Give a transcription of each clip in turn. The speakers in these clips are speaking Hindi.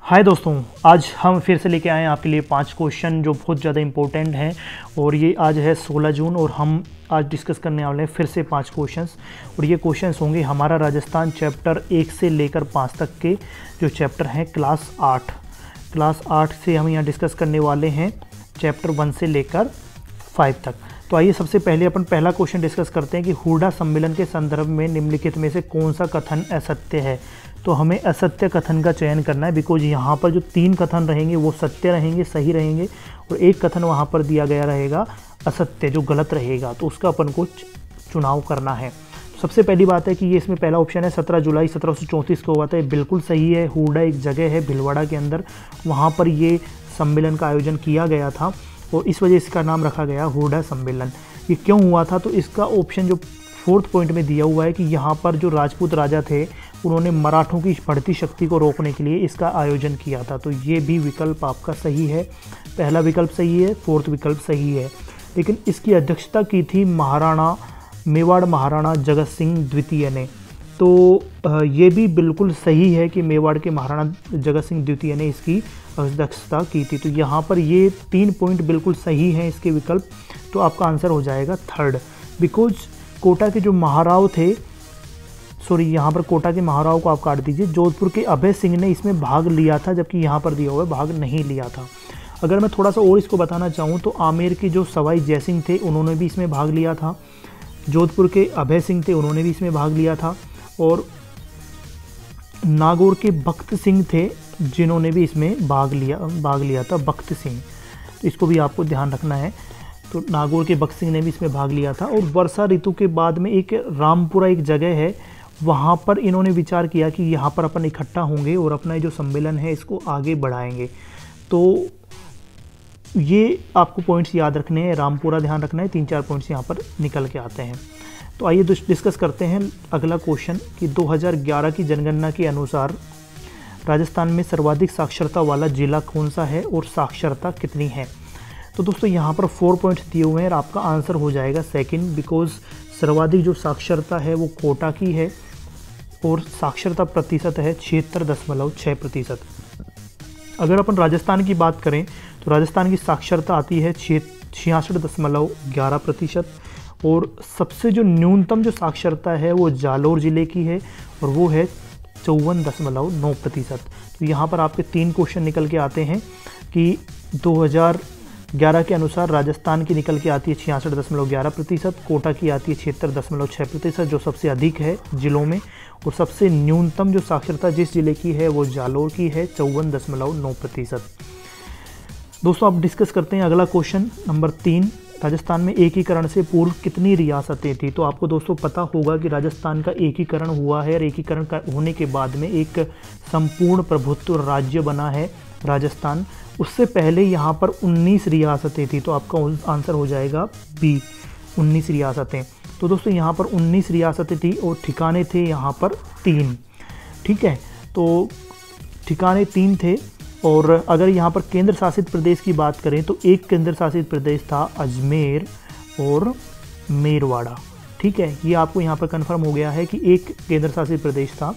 हाय दोस्तों, आज हम फिर से लेके आए हैं आपके लिए 5 क्वेश्चन जो बहुत ज़्यादा इंपॉर्टेंट हैं। और ये आज है 16 जून और हम आज डिस्कस करने वाले हैं फिर से 5 क्वेश्चंस। और ये क्वेश्चंस होंगे हमारा राजस्थान चैप्टर 1 से लेकर 5 तक के जो चैप्टर हैं क्लास 8 से हम यहाँ डिस्कस करने वाले हैं चैप्टर 1 से लेकर 5 तक। तो आइए सबसे पहले अपन पहला क्वेश्चन डिस्कस करते हैं कि हुडा सम्मेलन के संदर्भ में निम्नलिखित में से कौन सा कथन असत्य है। तो हमें असत्य कथन का चयन करना है, बिकॉज यहाँ पर जो 3 कथन रहेंगे वो सत्य रहेंगे, सही रहेंगे, और एक कथन वहाँ पर दिया गया रहेगा असत्य जो गलत रहेगा, तो उसका अपन को चुनाव करना है। सबसे पहली बात है कि ये इसमें पहला ऑप्शन है 17 जुलाई 1734 को हुआ था, ये बिल्कुल सही है। हुडा एक जगह है भीलवाड़ा के अंदर, वहाँ पर ये सम्मेलन का आयोजन किया गया था और इस वजह इसका नाम रखा गया हुडा सम्मेलन। ये क्यों हुआ था, तो इसका ऑप्शन जो 4th पॉइंट में दिया हुआ है कि यहाँ पर जो राजपूत राजा थे उन्होंने मराठों की बढ़ती शक्ति को रोकने के लिए इसका आयोजन किया था। तो ये भी विकल्प आपका सही है, पहला विकल्प सही है, 4th विकल्प सही है। लेकिन इसकी अध्यक्षता की थी मेवाड़ महाराणा जगत सिंह द्वितीय ने। तो ये भी बिल्कुल सही है कि मेवाड़ के महाराणा जगत सिंह द्वितीय ने इसकी अध्यक्षता की थी। तो यहाँ पर ये 3 पॉइंट बिल्कुल सही हैं इसके विकल्प। तो आपका आंसर हो जाएगा 3rd, बिकॉज कोटा के जो महाराव थे, यहाँ पर कोटा के महाराव को आप काट दीजिए, जोधपुर के अभय सिंह ने इसमें भाग लिया था, जबकि यहाँ पर दिया हुआ है भाग नहीं लिया था। अगर मैं थोड़ा सा और इसको बताना चाहूँ तो आमेर के जो सवाई जयसिंह थे उन्होंने भी इसमें भाग लिया था, जोधपुर के अभय सिंह थे उन्होंने भी इसमें भाग लिया था, और नागौर के बख्त सिंह थे जिन्होंने भी इसमें भाग लिया था, बख्त सिंह। तो इसको भी आपको ध्यान रखना है। तो नागौर के बख्त सिंह ने भी इसमें भाग लिया था। और वर्षा ऋतु के बाद में एक रामपुरा एक जगह है, वहाँ पर इन्होंने विचार किया कि यहाँ पर अपन इकट्ठा होंगे और अपना जो सम्मेलन है इसको आगे बढ़ाएंगे। तो ये आपको पॉइंट्स याद रखने हैं, रामपुरा ध्यान रखना है, 3-4 पॉइंट्स यहाँ पर निकल के आते हैं। तो आइए डिस्कस करते हैं अगला क्वेश्चन कि 2011 की जनगणना के अनुसार राजस्थान में सर्वाधिक साक्षरता वाला जिला कौन सा है और साक्षरता कितनी है। तो दोस्तों यहाँ पर 4 पॉइंट्स दिए हुए हैं और आपका आंसर हो जाएगा 2nd, बिकॉज सर्वाधिक जो साक्षरता है वो कोटा की है और साक्षरता प्रतिशत है 76.6%। अगर अपन राजस्थान की बात करें तो राजस्थान की साक्षरता आती है 66.11%। और सबसे जो न्यूनतम जो साक्षरता है वो जालोर ज़िले की है और वो है 54.9%। तो यहाँ पर आपके 3 क्वेश्चन निकल के आते हैं कि 2011 के अनुसार राजस्थान की निकल के आती है 66.11%, कोटा की आती है 76.6% जो सबसे अधिक है जिलों में, और सबसे न्यूनतम जो साक्षरता जिस जिले की है वो जालोर की है 54.9%। दोस्तों आप डिस्कस करते हैं अगला क्वेश्चन नंबर 3, राजस्थान में एकीकरण से पूर्व कितनी रियासतें थी। तो आपको दोस्तों पता होगा कि राजस्थान का एकीकरण हुआ है और एकीकरण होने के बाद में एक संपूर्ण प्रभुत्व राज्य बना है राजस्थान। उससे पहले यहाँ पर 19 रियासतें थी, तो आपका आंसर हो जाएगा B, 19 रियासतें। तो दोस्तों यहाँ पर 19 रियासतें थी और ठिकाने थे यहाँ पर 3, ठीक है। तो ठिकाने 3 थे। और अगर यहाँ पर केंद्र शासित प्रदेश की बात करें तो एक केंद्र शासित प्रदेश था अजमेर और मेरवाड़ा, ठीक है। ये आपको यहाँ पर कंफर्म हो गया है कि एक केंद्र शासित प्रदेश था।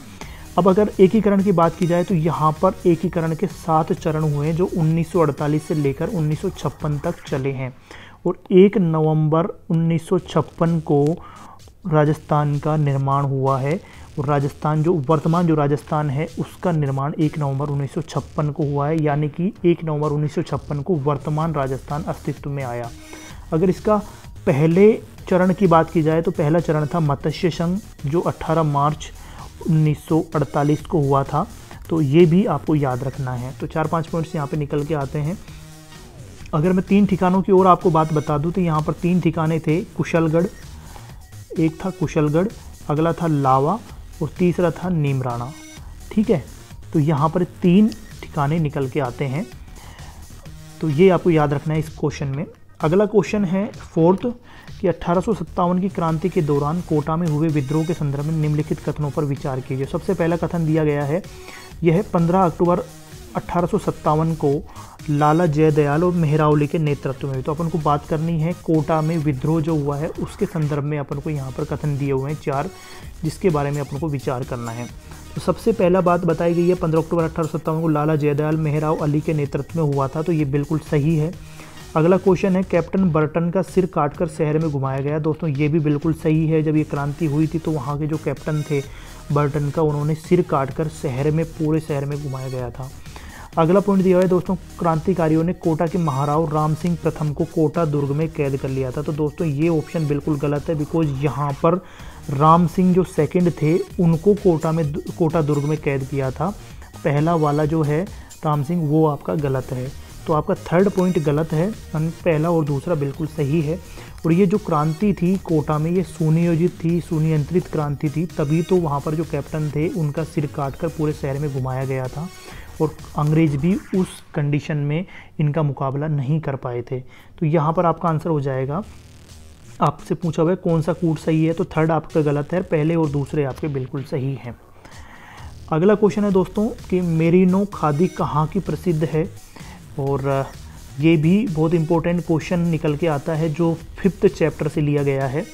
अब अगर एकीकरण की बात की जाए तो यहाँ पर एकीकरण के 7 चरण हुए हैं जो 1948 से लेकर 1956 तक चले हैं। और 1 नवंबर 1956 को राजस्थान का निर्माण हुआ है और राजस्थान जो वर्तमान जो राजस्थान है उसका निर्माण 1 नवंबर 1956 को हुआ है, यानी कि 1 नवंबर 1956 को वर्तमान राजस्थान अस्तित्व में आया। अगर इसका पहले चरण की बात की जाए तो पहला चरण था मत्स्य संघ जो 18 मार्च 1948 को हुआ था। तो ये भी आपको याद रखना है। तो 4-5 पॉइंट्स यहाँ पे निकल के आते हैं। अगर मैं 3 ठिकानों की ओर आपको बात बता दूं तो यहाँ पर 3 ठिकाने थे, कुशलगढ़, एक था कुशलगढ़, अगला था लावा और तीसरा था नीमराणा, ठीक है। तो यहाँ पर 3 ठिकाने निकल के आते हैं। तो ये आपको याद रखना है इस क्वेश्चन में। अगला क्वेश्चन है 4th कि 1857 की क्रांति के दौरान कोटा में हुए विद्रोह के संदर्भ में निम्नलिखित कथनों पर विचार कीजिए। सबसे पहला कथन दिया गया है, यह 15 अक्टूबर 1857 को लाला जयदयाल और मेहरावली के नेतृत्व में। तो अपन को बात करनी है कोटा में विद्रोह जो हुआ है उसके संदर्भ में अपन को यहाँ पर कथन दिए हुए हैं 4, जिसके बारे में अपन को विचार करना है। तो सबसे पहला बात बताई गई है 15 अक्टूबर 1857 को लाला जयदयाल मेहराव अली के नेतृत्व में हुआ था, तो ये बिल्कुल सही है। अगला क्वेश्चन है कैप्टन बर्टन का सिर काटकर शहर में घुमाया गया। दोस्तों ये भी बिल्कुल सही है। जब ये क्रांति हुई थी तो वहाँ के जो कैप्टन थे बर्टन का, उन्होंने सिर काटकर शहर में, पूरे शहर में घुमाया गया था। अगला पॉइंट दिया हुआ है दोस्तों, क्रांतिकारियों ने कोटा के महाराव राम सिंह प्रथम को कोटा दुर्ग में कैद कर लिया था। तो दोस्तों ये ऑप्शन बिल्कुल गलत है, बिकॉज यहाँ पर राम सिंह जो सेकंड थे उनको कोटा दुर्ग में कैद किया था। पहला वाला जो है राम सिंह, वो आपका गलत है। तो आपका थर्ड पॉइंट गलत है, पहला और दूसरा बिल्कुल सही है। और ये जो क्रांति थी कोटा में, ये सुनियोजित थी, सुनियंत्रित क्रांति थी, तभी तो वहाँ पर जो कैप्टन थे उनका सिर काटकर पूरे शहर में घुमाया गया था और अंग्रेज भी उस कंडीशन में इनका मुकाबला नहीं कर पाए थे। तो यहाँ पर आपका आंसर हो जाएगा, आपसे पूछा हुआ है कौन सा कूट सही है, तो थर्ड आपका गलत है, पहले और दूसरे आपके बिल्कुल सही हैं। अगला क्वेश्चन है दोस्तों कि मेरिनो खादी कहाँ की प्रसिद्ध है, और ये भी बहुत इंपॉर्टेंट क्वेश्चन निकल के आता है जो 5th चैप्टर से लिया गया है,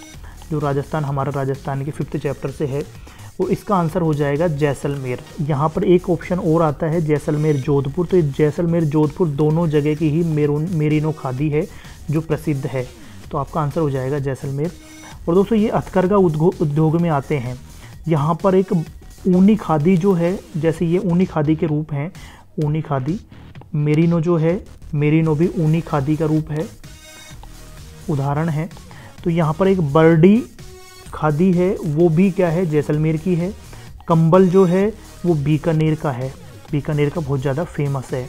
जो राजस्थान, हमारा राजस्थान के 5th चैप्टर से है। और इसका आंसर हो जाएगा जैसलमेर। यहाँ पर एक ऑप्शन और आता है जैसलमेर जोधपुर, तो जैसलमेर जोधपुर दोनों जगह की ही मेरिनो खादी है जो प्रसिद्ध है, तो आपका आंसर हो जाएगा जैसलमेर। और दोस्तों ये हथकरघा उद्योग में आते हैं। यहाँ पर एक ऊनी खादी जो है, जैसे ये ऊनी खादी के रूप हैं, ऊनी खादी, मेरिनो जो है, मेरिनो भी ऊनी खादी का रूप है, उदाहरण है। तो यहाँ पर एक बर्डी खादी है, वो भी क्या है, जैसलमेर की है। कंबल जो है वो बीकानेर का है, बीकानेर का बहुत ज़्यादा फेमस है,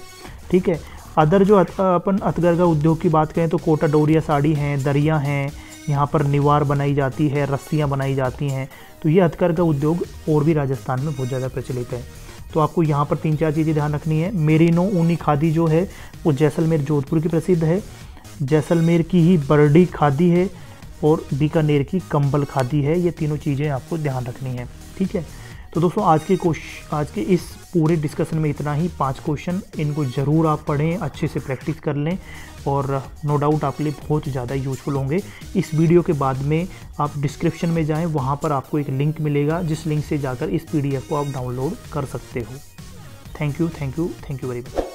ठीक है। अदर जो अपन हथकरघा उद्योग की बात करें तो कोटा डोरिया साड़ी हैं, दरिया हैं, यहाँ पर निवार बनाई जाती है, रस्सियाँ बनाई जाती हैं। तो ये हथकरघा उद्योग और भी राजस्थान में बहुत ज़्यादा प्रचलित है। तो आपको यहाँ पर 3-4 चीज़ें ध्यान रखनी है। मेरिनो ऊनी खादी जो है वो जैसलमेर जोधपुर की प्रसिद्ध है, जैसलमेर की ही बर्डी खादी है, और बीकानेर की कंबल खादी है। ये तीनों चीज़ें आपको ध्यान रखनी है, ठीक है। तो दोस्तों आज के इस पूरे डिस्कशन में इतना ही, 5 क्वेश्चन, इनको ज़रूर आप पढ़ें, अच्छे से प्रैक्टिस कर लें, और नो डाउट आपके लिए बहुत ज़्यादा यूज़फुल होंगे। इस वीडियो के बाद में आप डिस्क्रिप्शन में जाएं, वहाँ पर आपको एक लिंक मिलेगा, जिस लिंक से जाकर इस PDF को आप डाउनलोड कर सकते हो। Thank you very much.